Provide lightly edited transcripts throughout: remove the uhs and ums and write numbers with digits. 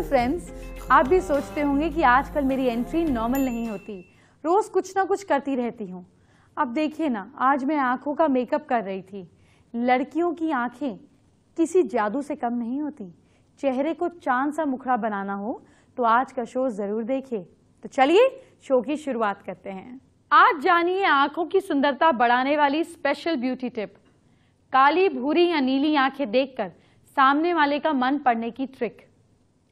Friends, आप भी सोचते होंगे कि आजकल मेरी एंट्री नॉर्मल नहीं होती, रोज कुछ ना कुछ करती रहती हूँ। अब देखिए ना, आज मैं आंखों का मेकअप कर रही थी। लड़कियों की आंखें किसी जादू से कम नहीं होती। चेहरे को चांद सा मुखड़ा बनाना हो तो आज का शो जरूर देखिए। तो चलिए शो की शुरुआत करते हैं। आज जानिए आंखों की सुंदरता बढ़ाने वाली स्पेशल ब्यूटी टिप। काली, भूरी या नीली आंखें देखकर सामने वाले का मन पड़ने की ट्रिक।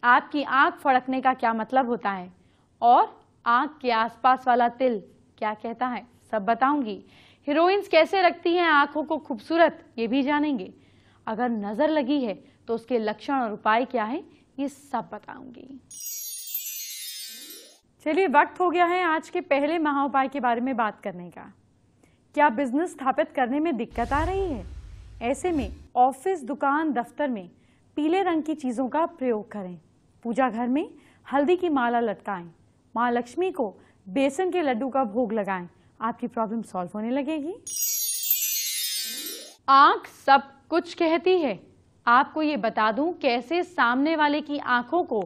आपकी आंख फड़कने का क्या मतलब होता है और आंख के आसपास वाला तिल क्या कहता है, सब बताऊंगी। हीरोइंस कैसे रखती हैं आंखों को खूबसूरत, ये भी जानेंगे। अगर नजर लगी है तो उसके लक्षण और उपाय क्या है, ये सब बताऊंगी। चलिए, वक्त हो गया है आज के पहले महाउपाय के बारे में बात करने का। क्या बिजनेस स्थापित करने में दिक्कत आ रही है? ऐसे में ऑफिस, दुकान, दफ्तर में पीले रंग की चीजों का प्रयोग करें। पूजा घर में हल्दी की माला लटकाएं। माँ लक्ष्मी को बेसन के लड्डू का भोग लगाएं। आपकी प्रॉब्लम सॉल्व होने लगेगी। आंख सब कुछ कहती है। आपको ये बता दूं कैसे सामने वाले की आंखों को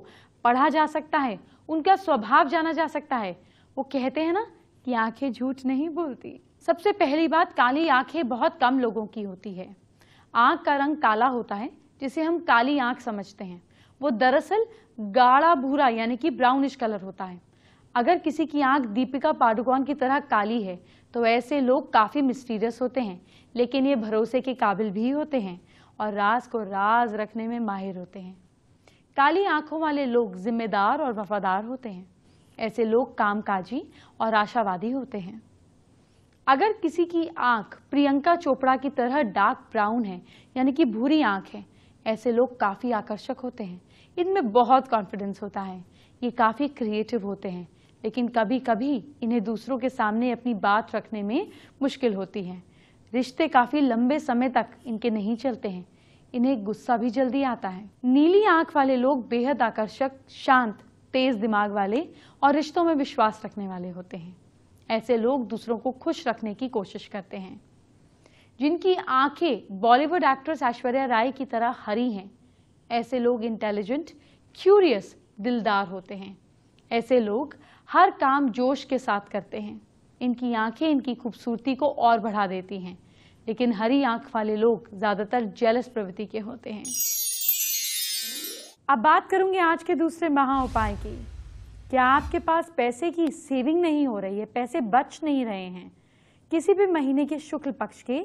पढ़ा जा सकता है, उनका स्वभाव जाना जा सकता है। वो कहते हैं ना कि आंखें झूठ नहीं बोलती। सबसे पहली बात, काली आंखें बहुत कम लोगों की होती है। आंख का रंग काला होता है, जिसे हम काली आंख समझते हैं। वो दरअसल गाढ़ा भूरा यानी कि ब्राउनिश कलर होता है। अगर किसी की आंख दीपिका पादुकोण की तरह काली है तो ऐसे लोग काफी मिस्टीरियस होते हैं, लेकिन ये भरोसे के काबिल भी होते हैं और राज को राज रखने में माहिर होते हैं। काली आंखों वाले लोग जिम्मेदार और वफादार होते हैं। ऐसे लोग कामकाजी और आशावादी होते हैं। अगर किसी की आंख प्रियंका चोपड़ा की तरह डार्क ब्राउन है यानी कि भूरी आंख है, ऐसे लोग काफी आकर्षक होते हैं। इनमें बहुत कॉन्फिडेंस होता है। ये काफी क्रिएटिव होते हैं, लेकिन कभी कभी इन्हें दूसरों के सामने अपनी बात रखने में मुश्किल होती है। रिश्ते काफी लंबे समय तक इनके नहीं चलते हैं। इन्हें गुस्सा भी जल्दी आता है। नीली आंख वाले लोग बेहद आकर्षक, शांत, तेज दिमाग वाले और रिश्तों में विश्वास रखने वाले होते हैं। ऐसे लोग दूसरों को खुश रखने की कोशिश करते हैं। जिनकी आंखें बॉलीवुड एक्ट्रेस ऐश्वर्या राय की तरह हरी हैं, ऐसे लोग इंटेलिजेंट, क्यूरियस, दिलदार होते हैं। ऐसे लोग हर काम जोश के साथ करते हैं। इनकी आंखें इनकी खूबसूरती को और बढ़ा देती हैं, लेकिन हरी आंख वाले लोग ज्यादातर जेलस प्रवृत्ति के होते हैं। अब बात करूंगी आज के दूसरे महा उपाय की। क्या आपके पास पैसे की सेविंग नहीं हो रही है, पैसे बच नहीं रहे हैं? किसी भी महीने के शुक्ल पक्ष के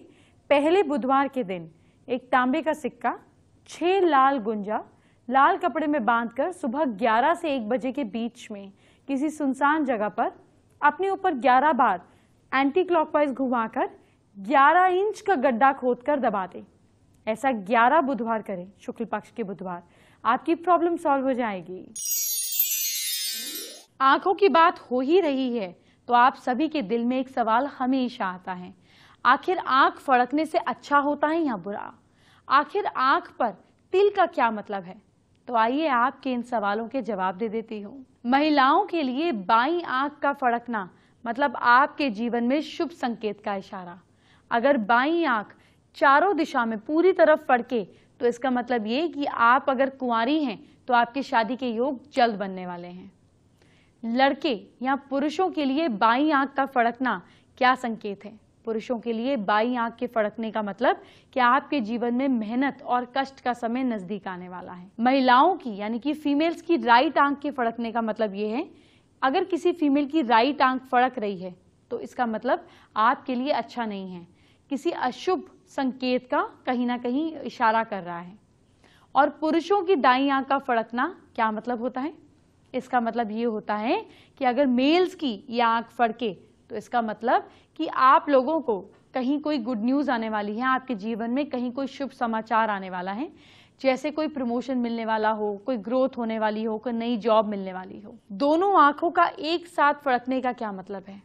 पहले बुधवार के दिन एक तांबे का सिक्का 6 लाल गुंजा लाल कपड़े में बांधकर सुबह 11 से 1 बजे के बीच में किसी सुनसान जगह पर अपने ऊपर 11 बार एंटी क्लॉकवाइज घुमाकर 11 इंच का गड्ढा खोदकर दबा दें। ऐसा 11 बुधवार करें, शुक्ल पक्ष के बुधवार। आपकी प्रॉब्लम सॉल्व हो जाएगी। आंखों की बात हो ही रही है तो आप सभी के दिल में एक सवाल हमेशा आता है, आखिर आंख फड़कने से अच्छा होता है या बुरा? आखिर आंख पर तिल का क्या मतलब है? तो आइए आपके इन सवालों के जवाब दे देती हूँ। महिलाओं के लिए बाईं आंख का फड़कना मतलब आपके जीवन में शुभ संकेत का इशारा। अगर बाईं आंख चारों दिशा में पूरी तरफ फड़के तो इसका मतलब ये कि आप अगर कुंवारी हैं तो आपकी शादी के योग जल्द बनने वाले हैं। लड़के या पुरुषों के लिए बाईं आंख का फड़कना क्या संकेत है? पुरुषों के लिए बाईं आंख के फड़कने का मतलब कि आपके जीवन में मेहनत और कष्ट का समय नजदीक आने वाला है। महिलाओं की यानी कि फीमेल्स की राइट आंख के फड़कने का मतलब ये है, अगर किसी फीमेल की राइट आंख फड़क रही है तो इसका मतलब आपके लिए अच्छा नहीं है, किसी अशुभ संकेत का कहीं ना कहीं इशारा कर रहा है। और पुरुषों की दाईं आंख का फड़कना क्या मतलब होता है? इसका मतलब ये होता है कि अगर मेल्स की ये आंख फड़के तो इसका मतलब कि आप लोगों को कहीं कोई गुड न्यूज आने वाली है, आपके जीवन में कहीं कोई शुभ समाचार आने वाला है, जैसे कोई प्रमोशन मिलने वाला हो, कोई ग्रोथ होने वाली हो, कोई नई जॉब मिलने वाली हो। दोनों आंखों का एक साथ फड़कने का क्या मतलब है?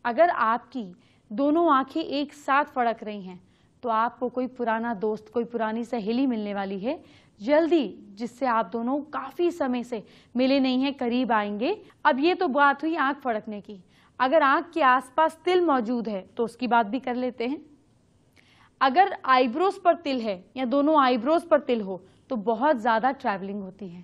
अगर आपकी दोनों आंखें एक साथ फड़क रही हैं तो आपको कोई पुराना दोस्त, कोई पुरानी सहेली मिलने वाली है जल्दी, जिससे आप दोनों काफी समय से मिले नहीं हैं, करीब आएंगे। अब ये तो बात हुई आंख फड़कने की। अगर आंख के आसपास तिल मौजूद है तो उसकी बात भी कर लेते हैं। अगर आईब्रोज पर तिल है या दोनों आईब्रोज पर तिल हो तो बहुत ज्यादा ट्रैवलिंग होती है।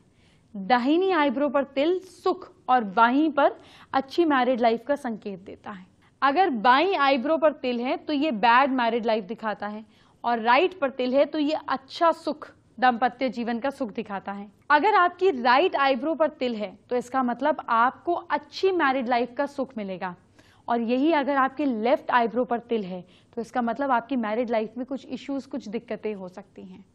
दाहिनी आईब्रो पर तिल सुख और बाईं पर अच्छी मैरिड लाइफ का संकेत देता है। अगर बाईं आईब्रो पर तिल है तो ये बैड मैरिड लाइफ दिखाता है, और राइट पर तिल है तो ये अच्छा सुख, दाम्पत्य जीवन का सुख दिखाता है। अगर आपकी राइट आईब्रो पर तिल है तो इसका मतलब आपको अच्छी मैरिड लाइफ का सुख मिलेगा, और यही अगर आपके लेफ्ट आईब्रो पर तिल है तो इसका मतलब आपकी मैरिड लाइफ में कुछ इश्यूज, कुछ दिक्कतें हो सकती हैं।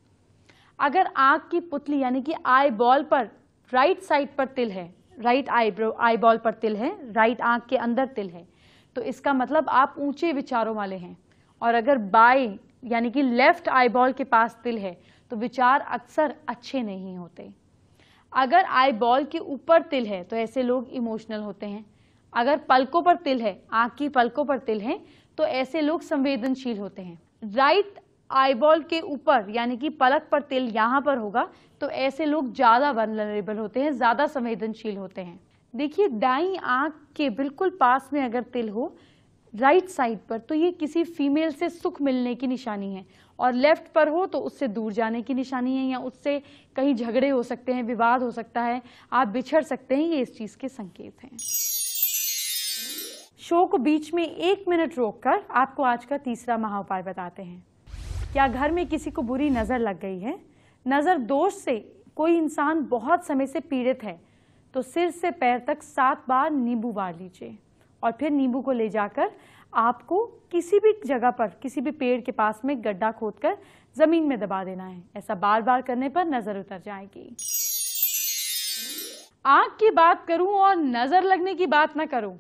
अगर आंख की पुतली यानी कि आई बॉल पर राइट साइड पर तिल है, राइट आईब्रो आई बॉल पर तिल है, राइट आंख के अंदर तिल है, तो इसका मतलब आप ऊंचे विचारों वाले हैं। और अगर बाएं यानी कि लेफ्ट आई बॉल के पास तिल है तो विचार अक्सर अच्छे नहीं होते। अगर आई बॉल के ऊपर तिल है तो ऐसे लोग इमोशनल होते हैं। अगर पलकों पर तिल है, आंख की पलकों पर तिल है, तो ऐसे लोग संवेदनशील होते हैं। राइट आईबॉल के ऊपर यानी कि पलक पर तिल यहाँ पर होगा तो ऐसे लोग ज़्यादा वल्नरेबल होते हैं, ज़्यादा संवेदनशील होते हैं। देखिए दाईं आंख के बिल्कुल पास में अगर तिल हो राइट साइड पर तो ये किसी फीमेल से सुख मिलने की निशानी है, और लेफ्ट पर हो तो उससे दूर जाने की निशानी है, या उससे कहीं झगड़े हो सकते हैं, विवाद हो सकता है, आप बिछड़ सकते हैं, ये इस चीज़ के संकेत हैं। शो को बीच में 1 मिनट रोककर आपको आज का तीसरा महाउपाय बताते हैं। क्या घर में किसी को बुरी नज़र लग गई है? नज़र दोष से कोई इंसान बहुत समय से पीड़ित है तो सिर से पैर तक 7 बार नींबू वार लीजिए, और फिर नींबू को ले जाकर आपको किसी भी जगह पर, किसी भी पेड़ के पास में गड्ढा खोदकर जमीन में दबा देना है। ऐसा बार बार करने पर नजर उतर जाएगी। आंख की बात करूं और नजर लगने की बात ना करूं,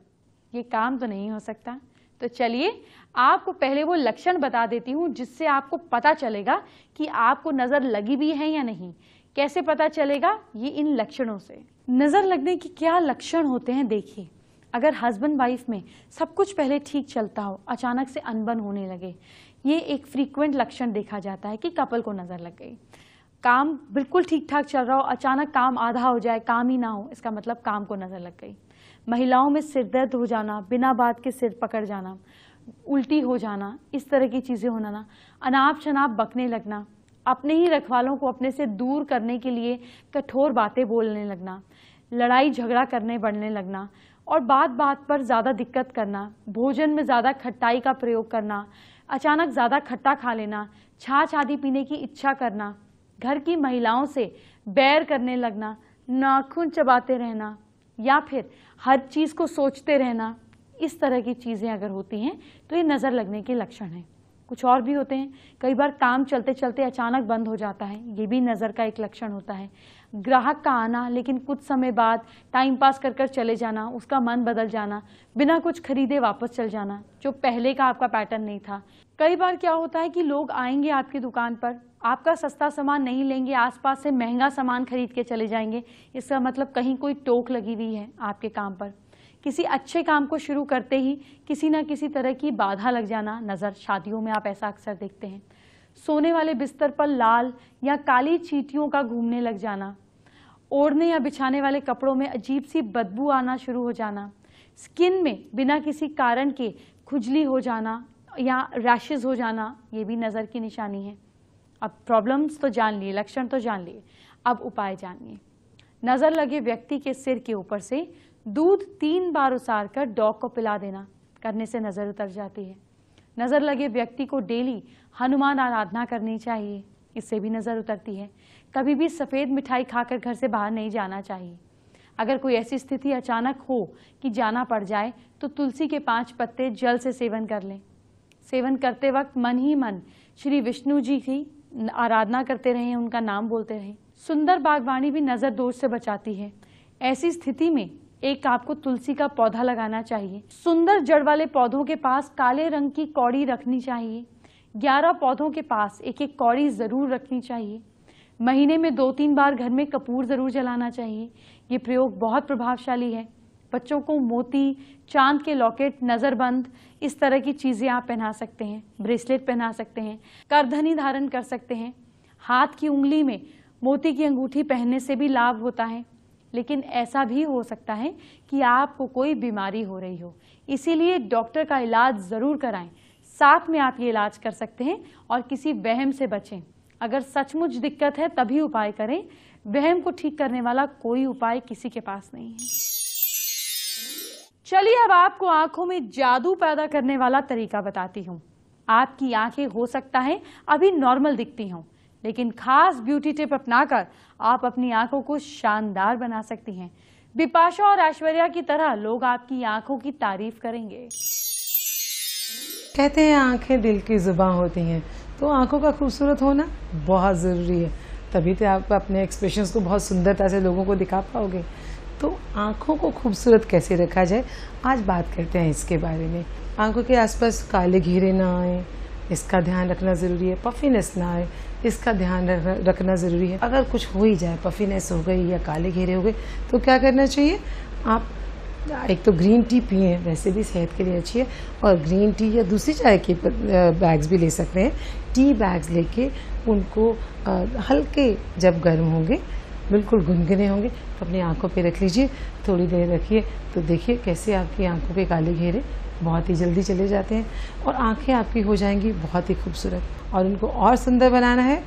ये काम तो नहीं हो सकता। तो चलिए आपको पहले वो लक्षण बता देती हूँ जिससे आपको पता चलेगा कि आपको नजर लगी भी है या नहीं। कैसे पता चलेगा? ये इन लक्षणों से। नजर लगने की क्या लक्षण होते हैं देखिए। अगर हस्बैंड वाइफ में सब कुछ पहले ठीक चलता हो, अचानक से अनबन होने लगे, ये एक फ्रीक्वेंट लक्षण देखा जाता है कि कपल को नजर लग गई। काम बिल्कुल ठीक ठाक चल रहा हो, अचानक काम आधा हो जाए, काम ही ना हो, इसका मतलब काम को नजर लग गई। महिलाओं में सिर दर्द हो जाना, बिना बात के सिर पकड़ जाना, उल्टी हो जाना, इस तरह की चीज़ें होना ना, अनाप शनाप बकने लगना, अपने ही रखवालों को अपने से दूर करने के लिए कठोर बातें बोलने लगना, लड़ाई झगड़ा करने बढ़ने लगना, और बात बात पर ज़्यादा दिक्कत करना, भोजन में ज़्यादा खट्टाई का प्रयोग करना, अचानक ज़्यादा खट्टा खा लेना, छाछ आदि पीने की इच्छा करना, घर की महिलाओं से बैर करने लगना, नाखून चबाते रहना, या फिर हर चीज़ को सोचते रहना, इस तरह की चीज़ें अगर होती हैं तो ये नज़र लगने के लक्षण हैं। कुछ और भी होते हैं, कई बार काम चलते चलते अचानक बंद हो जाता है, ये भी नज़र का एक लक्षण होता है। ग्राहक का आना लेकिन कुछ समय बाद टाइम पास कर कर चले जाना, उसका मन बदल जाना, बिना कुछ खरीदे वापस चल जाना, जो पहले का आपका पैटर्न नहीं था। कई बार क्या होता है कि लोग आएंगे आपकी दुकान पर, आपका सस्ता सामान नहीं लेंगे, आसपास से महंगा सामान खरीद के चले जाएंगे। इसका मतलब कहीं कोई टोक लगी हुई है आपके काम पर। किसी अच्छे काम को शुरू करते ही किसी न किसी तरह की बाधा लग जाना नज़र, शादियों में आप ऐसा अक्सर देखते हैं। सोने वाले बिस्तर पर लाल या काली चींटियों का घूमने लग जाना, ओढ़ने या बिछाने वाले कपड़ों में अजीब सी बदबू आना शुरू हो जाना, स्किन में बिना किसी कारण के खुजली हो जाना या रैशेज हो जाना, ये भी नज़र की निशानी है। अब प्रॉब्लम्स तो जान लिए, लक्षण तो जान लिए, अब उपाय जानिए। नज़र लगे व्यक्ति के सिर के ऊपर से दूध 3 बार उसार कर डॉग को पिला देना, करने से नज़र उतर जाती है। नज़र लगे व्यक्ति को डेली हनुमान आराधना करनी चाहिए, इससे भी नज़र उतरती है। कभी भी सफ़ेद मिठाई खाकर घर से बाहर नहीं जाना चाहिए। अगर कोई ऐसी स्थिति अचानक हो कि जाना पड़ जाए तो तुलसी के 5 पत्ते जल से सेवन कर लें। सेवन करते वक्त मन ही मन श्री विष्णु जी की आराधना करते रहें, उनका नाम बोलते रहें। सुंदर बागवानी भी नज़र दोष से बचाती है। ऐसी स्थिति में एक आपको तुलसी का पौधा लगाना चाहिए। सुंदर जड़ वाले पौधों के पास काले रंग की कौड़ी रखनी चाहिए। 11 पौधों के पास एक एक कौड़ी ज़रूर रखनी चाहिए। महीने में 2-3 बार घर में कपूर ज़रूर जलाना चाहिए। ये प्रयोग बहुत प्रभावशाली है। बच्चों को मोती, चांद के लॉकेट, नज़रबंद, इस तरह की चीज़ें आप पहना सकते हैं। ब्रेसलेट पहना सकते हैं, करधनी धारण कर सकते हैं। हाथ की उंगली में मोती की अंगूठी पहनने से भी लाभ होता है। लेकिन ऐसा भी हो सकता है कि आपको कोई बीमारी हो रही हो, इसीलिए डॉक्टर का इलाज ज़रूर कराएं। साथ में आप ये इलाज कर सकते हैं और किसी वहम से बचें। अगर सचमुच दिक्कत है तभी उपाय करें, वहम को ठीक करने वाला कोई उपाय किसी के पास नहीं है। चलिए अब आपको आंखों में जादू पैदा करने वाला तरीका बताती हूँ। आपकी आंखें हो सकता है अभी नॉर्मल दिखती हों, लेकिन खास ब्यूटी टिप अपनाकर आप अपनी आंखों को शानदार बना सकती हैं। बिपाशा और ऐश्वर्या की तरह लोग आपकी आंखों की तारीफ करेंगे। कहते हैं आंखें दिल की जुबान होती हैं, तो आंखों का खूबसूरत होना बहुत ज़रूरी है, तभी तो आप अपने एक्सप्रेशंस को बहुत सुंदरता से लोगों को दिखा पाओगे। तो आंखों को खूबसूरत कैसे रखा जाए, आज बात करते हैं इसके बारे में। आंखों के आसपास काले घेरे ना आए, इसका ध्यान रखना ज़रूरी है। पफीनेस ना आए, इसका ध्यान रखना ज़रूरी है। अगर कुछ हो ही जाए, पफीनेस हो गई या काले घेरे हो गए, तो क्या करना चाहिए? आप एक तो ग्रीन टी पिए, वैसे भी सेहत के लिए अच्छी है, और ग्रीन टी या दूसरी चाय के बैग्स भी ले सकते हैं। टी बैग्स लेके उनको हल्के जब गर्म होंगे, बिल्कुल गुनगुने होंगे, तो अपनी आंखों पे रख लीजिए, थोड़ी देर रखिए, तो देखिए कैसे आपकी आंखों के काले घेरे बहुत ही जल्दी चले जाते हैं और आंखें आपकी हो जाएंगी बहुत ही खूबसूरत। और उनको और सुंदर बनाना है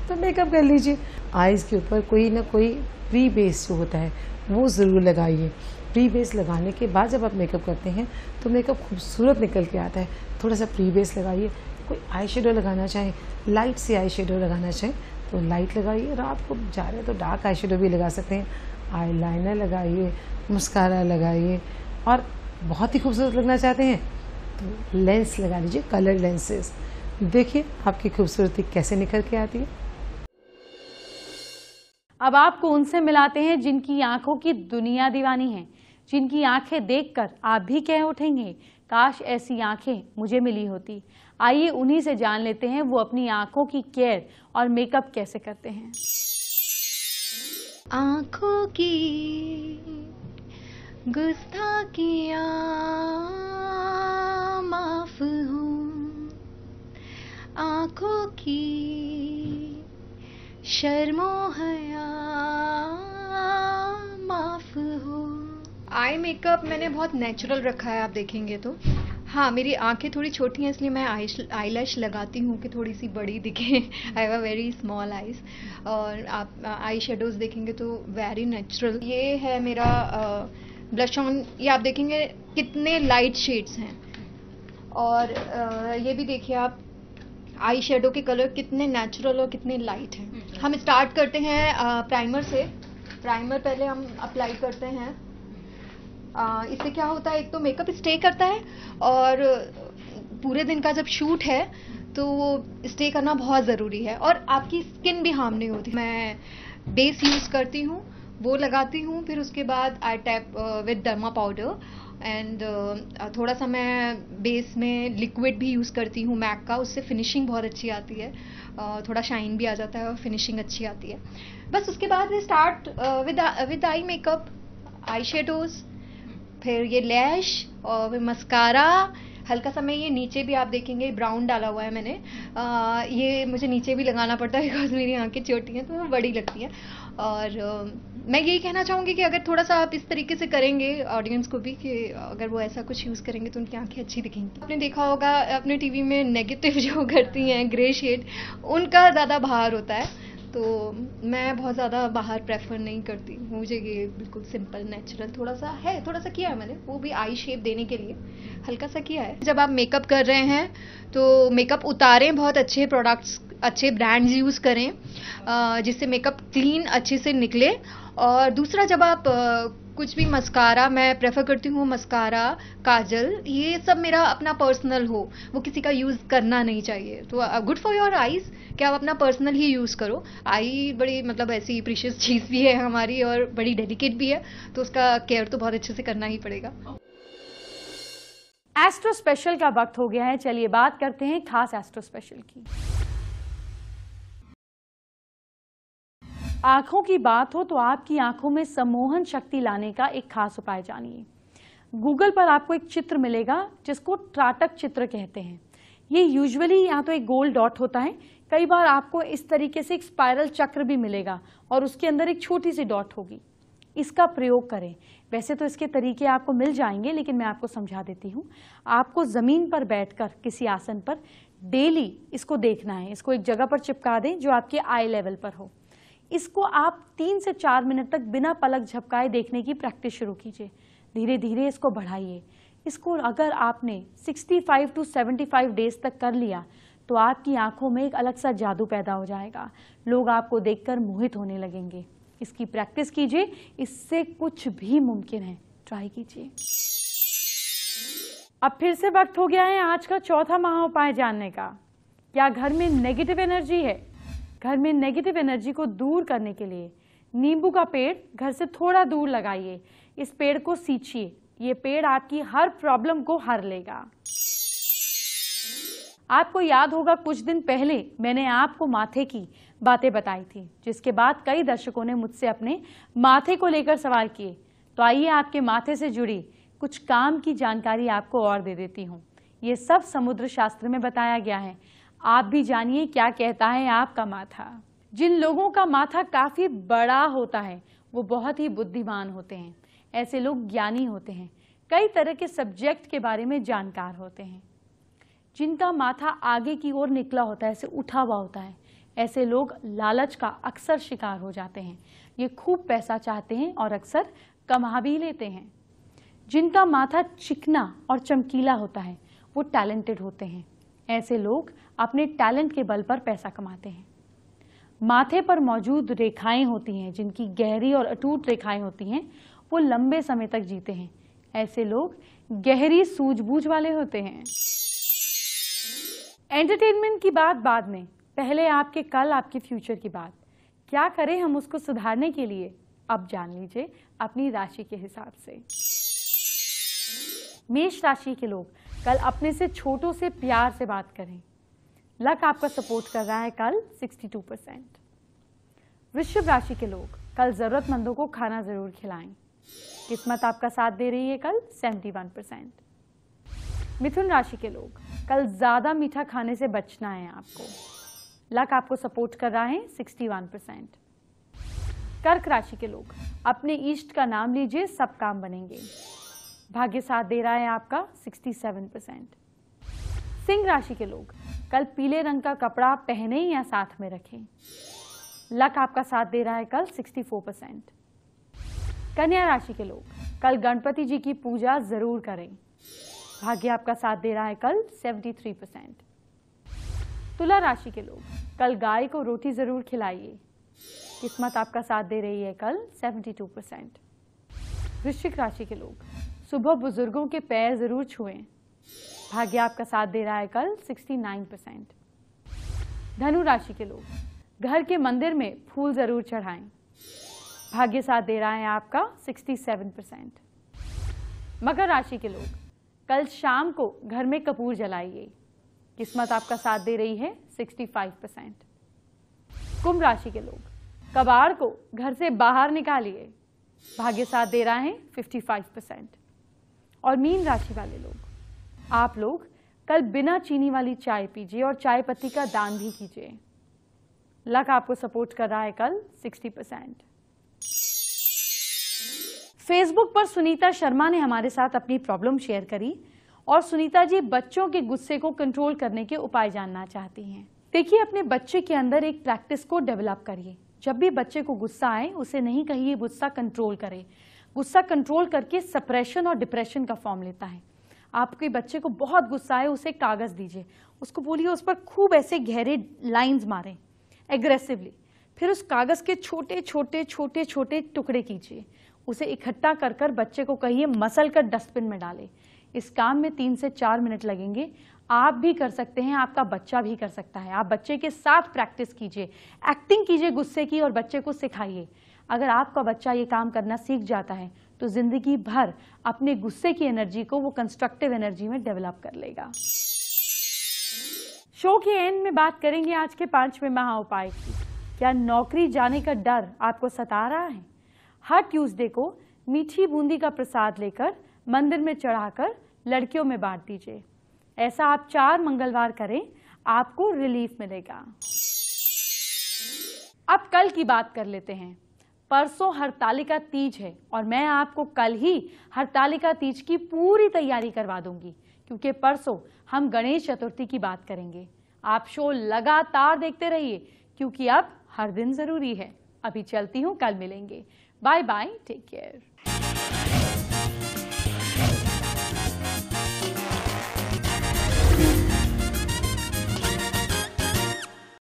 तो मेकअप कर लीजिए। आईज़ के ऊपर कोई ना कोई प्री बेस जो होता है वो ज़रूर लगाइए। प्री बेस लगाने के बाद जब आप मेकअप करते हैं तो मेकअप खूबसूरत निकल के आता है। थोड़ा सा प्री बेस लगाइए। कोई आई शेडो लगाना चाहे, लाइट सी आई शेडो लगाना चाहे तो लाइट लगाइए। रात को जा रहे हैं तो डार्क आई शेडो भी लगा सकते हैं। आई लाइनर लगाइए, मस्कारा लगाइए, और बहुत ही खूबसूरत लगना चाहते हैं तो लेंस लगा लीजिए, कलर लेंसेज। देखिए आपकी खूबसूरती कैसे निखर के आती है। अब आपको उनसे मिलाते हैं जिनकी आंखों की दुनिया दीवानी है, जिनकी आंखें देखकर आप भी कह उठेंगे काश ऐसी आंखें मुझे मिली होती। आइए उन्हीं से जान लेते हैं वो अपनी आंखों की केयर और मेकअप कैसे करते हैं। आंखों की गुस्ताखियाँ माफ हो, आंखों की शर्मो हया माफ हो। आई मेकअप मैंने बहुत नेचुरल रखा है, आप देखेंगे तो। हाँ, मेरी आंखें थोड़ी छोटी हैं इसलिए मैं आई लैश लगाती हूँ कि थोड़ी सी बड़ी दिखे। I have a very small eyes. और आप आई शेडोज देखेंगे तो वेरी नेचुरल। ये है मेरा ब्लश ऑन, ये आप देखेंगे कितने लाइट शेड्स हैं। और ये भी देखिए आप, आई शेडो के कलर कितने नेचुरल और कितने लाइट हैं। हम स्टार्ट करते हैं प्राइमर से। प्राइमर पहले हम अप्लाई करते हैं। इससे क्या होता है, एक तो मेकअप स्टे करता है, और पूरे दिन का जब शूट है तो वो स्टे करना बहुत ज़रूरी है, और आपकी स्किन भी हार्म नहीं होती। मैं बेस यूज़ करती हूँ, वो लगाती हूँ, फिर उसके बाद आई tap with derma powder, and थोड़ा सा मैं बेस में लिक्विड भी यूज़ करती हूँ मैक का, उससे फिनिशिंग बहुत अच्छी आती है, थोड़ा शाइन भी आ जाता है और फिनिशिंग अच्छी आती है। बस उसके बाद we start with eye makeup, eye shadows, फिर ये लैश और फिर मस्कारा। हल्का सा मैं ये नीचे भी आप देखेंगे ब्राउन डाला हुआ है मैंने, ये मुझे नीचे भी लगाना पड़ता है बिकॉज मेरी आंखें छोटी हैं तो वो बड़ी लगती हैं। और मैं यही कहना चाहूँगी कि अगर थोड़ा सा आप इस तरीके से करेंगे ऑडियंस को भी, कि अगर वो ऐसा कुछ यूज़ करेंगे तो उनकी आंखें अच्छी दिखेंगी। आपने देखा होगा अपने टीवी में नेगेटिव जो करती हैं ग्रे शेड, उनका ज़्यादा बाहर होता है, तो मैं बहुत ज़्यादा बाहर प्रेफर नहीं करती। मुझे ये बिल्कुल सिंपल नेचुरल थोड़ा सा है, थोड़ा सा किया है मैंने, वो भी आई शेप देने के लिए हल्का सा किया है। जब आप मेकअप कर रहे हैं तो मेकअप उतारें, बहुत अच्छे प्रोडक्ट्स, अच्छे ब्रांड्स यूज़ करें जिससे मेकअप क्लीन अच्छे से निकले। और दूसरा, जब आप कुछ भी मस्कारा, मैं प्रेफर करती हूँ मस्कारा, काजल, ये सब मेरा अपना पर्सनल हो, वो किसी का यूज़ करना नहीं चाहिए। तो गुड फॉर योर आईज़ कि आप अपना पर्सनल ही यूज़ करो। आई बड़ी मतलब ऐसी प्रीशियस चीज़ भी है हमारी और बड़ी डेलिकेट भी है, तो उसका केयर तो बहुत अच्छे से करना ही पड़ेगा। एस्ट्रो स्पेशल का वक्त हो गया है, चलिए बात करते हैं खास एस्ट्रो स्पेशल की। आंखों की बात हो तो आपकी आंखों में सम्मोहन शक्ति लाने का एक खास उपाय जानिए। गूगल पर आपको एक चित्र मिलेगा जिसको त्राटक चित्र कहते हैं। ये यूजुअली यहाँ तो एक गोल डॉट होता है, कई बार आपको इस तरीके से एक स्पाइरल चक्र भी मिलेगा और उसके अंदर एक छोटी सी डॉट होगी। इसका प्रयोग करें। वैसे तो इसके तरीके आपको मिल जाएंगे, लेकिन मैं आपको समझा देती हूँ। आपको ज़मीन पर बैठकर किसी आसन पर डेली इसको देखना है। इसको एक जगह पर चिपका दें जो आपके आई लेवल पर हो। इसको आप 3 से 4 मिनट तक बिना पलक झपकाए देखने की प्रैक्टिस शुरू कीजिए। धीरे धीरे इसको बढ़ाइए। इसको अगर आपने 65 टू 75 डेज तक कर लिया तो आपकी आंखों में एक अलग सा जादू पैदा हो जाएगा। लोग आपको देखकर मोहित होने लगेंगे। इसकी प्रैक्टिस कीजिए, इससे कुछ भी मुमकिन है। ट्राई कीजिए। अब फिर से वक्त हो गया है आज का चौथा महा उपाय जानने का। क्या घर में नेगेटिव एनर्जी है? घर में नेगेटिव एनर्जी को दूर करने के लिए नींबू का पेड़ घर से थोड़ा दूर लगाइए। इस पेड़ को सींचिए। ये पेड़ आपकी हर प्रॉब्लम को हर लेगा। आपको याद होगा कुछ दिन पहले मैंने आपको माथे की बातें बताई थी, जिसके बाद कई दर्शकों ने मुझसे अपने माथे को लेकर सवाल किए। तो आइए आपके माथे से जुड़ी कुछ काम की जानकारी आपको और दे देती हूँ। ये सब समुद्र शास्त्र में बताया गया है। आप भी जानिए क्या कहता है आपका माथा। जिन लोगों का माथा काफी बड़ा होता है वो बहुत ही बुद्धिमान होते हैं। ऐसे लोग ज्ञानी होते हैं, कई तरह के सब्जेक्ट के बारे में जानकार होते हैं। जिनका माथा आगे की ओर निकला होता है, ऐसे उठा हुआ होता है, ऐसे लोग लालच का अक्सर शिकार हो जाते हैं। ये खूब पैसा चाहते हैं और अक्सर कमा भी लेते हैं। जिनका माथा चिकना और चमकीला होता है वो टैलेंटेड होते हैं। ऐसे लोग अपने टैलेंट के बल पर पैसा कमाते हैं। माथे पर मौजूद रेखाएं होती हैं, जिनकी गहरी और अटूट रेखाएं होती हैं, वो लंबे समय तक जीते हैं। ऐसे लोग गहरी सूझबूझ वाले होते हैं। एंटरटेनमेंट की बात बाद में, पहले आपके कल आपके फ्यूचर की बात। क्या करें हम उसको सुधारने के लिए, अब जान लीजिए अपनी राशि के हिसाब से। मेष राशि के लोग कल अपने से छोटों से प्यार से बात करें। लक आपका सपोर्ट कर रहा है कल 62%। वृषभ राशि के लोग कल जरूरतमंदों को खाना जरूर खिलाएं। किस्मत आपका साथ दे रही है कल 71%। मिथुन राशि के लोग कल ज्यादा मीठा खाने से बचना है आपको। लक आपको सपोर्ट कर रहा है 61%। कर्क राशि के लोग अपने इष्ट का नाम लीजिए, सब काम बनेंगे। भाग्य साथ दे रहा है आपका 67%। सिंह राशि के लोग कल पीले रंग का कपड़ा पहने या साथ में रखें। लक आपका साथ दे रहा है कल 64%। कन्या राशि के लोग कल गणपति जी की पूजा जरूर करें। भाग्य आपका साथ दे रहा है कल 73%। तुला राशि के लोग कल गाय को रोटी जरूर खिलाइए। किस्मत आपका साथ दे रही है कल 72%। वृश्चिक राशि के लोग सुबह बुजुर्गों के पैर जरूर छुएं। भाग्य आपका साथ दे रहा है कल 69%। धनु राशि के लोग घर के मंदिर में फूल जरूर चढ़ाएं। भाग्य साथ दे रहा है आपका 67%। मकर राशि के लोग कल शाम को घर में कपूर जलाइए। किस्मत आपका साथ दे रही है 65%। कुंभ राशि के लोग कबाड़ को घर से बाहर निकालिए। भाग्य साथ दे रहा है 55%। और मीन राशि वाले लोग, आप लोग कल बिना चीनी वाली चाय पीजिए और चाय पत्ती का दान भी कीजिए। लक आपको सपोर्ट कर रहा है कल 60%। फेसबुक पर सुनीता शर्मा ने हमारे साथ अपनी प्रॉब्लम शेयर करी और सुनीता जी बच्चों के गुस्से को कंट्रोल करने के उपाय जानना चाहती हैं। देखिए, अपने बच्चे के अंदर एक प्रैक्टिस को डेवलप करिए। जब भी बच्चे को गुस्सा आए उसे नहीं कहिए गुस्सा कंट्रोल करे। गुस्सा कंट्रोल करके सप्रेशन और डिप्रेशन का फॉर्म लेता है। आपके बच्चे को बहुत गुस्सा आए, उसे कागज दीजिए, उसको बोलिए उस पर खूब ऐसे गहरे लाइंस मारें एग्रेसिवली। फिर उस कागज के छोटे छोटे छोटे छोटे टुकड़े कीजिए, उसे इकट्ठा कर कर बच्चे को कहिए मसल कर डस्टबिन में डाले। इस काम में 3 से 4 मिनट लगेंगे। आप भी कर सकते हैं, आपका बच्चा भी कर सकता है। आप बच्चे के साथ प्रैक्टिस कीजिए, एक्टिंग कीजिए गुस्से की और बच्चे को सिखाइए। अगर आपका बच्चा ये काम करना सीख जाता है तो जिंदगी भर अपने गुस्से की एनर्जी को वो कंस्ट्रक्टिव एनर्जी में डेवलप कर लेगा। शो के एंड में बात करेंगे आज के 5वें महा उपाय की। क्या नौकरी जाने का डर आपको सता रहा है? हर ट्यूसडे को मीठी बूंदी का प्रसाद लेकर मंदिर में चढ़ाकर लड़कियों में बांट दीजिए। ऐसा आप 4 मंगलवार करें, आपको रिलीफ मिलेगा। अब कल की बात कर लेते हैं। परसों हरतालिका तीज है और मैं आपको कल ही हरतालिका तीज की पूरी तैयारी करवा दूंगी, क्योंकि परसों हम गणेश चतुर्थी की बात करेंगे। आप शो लगातार देखते रहिए, क्योंकि अब हर दिन जरूरी है। अभी चलती हूँ, कल मिलेंगे। Bye bye, take care.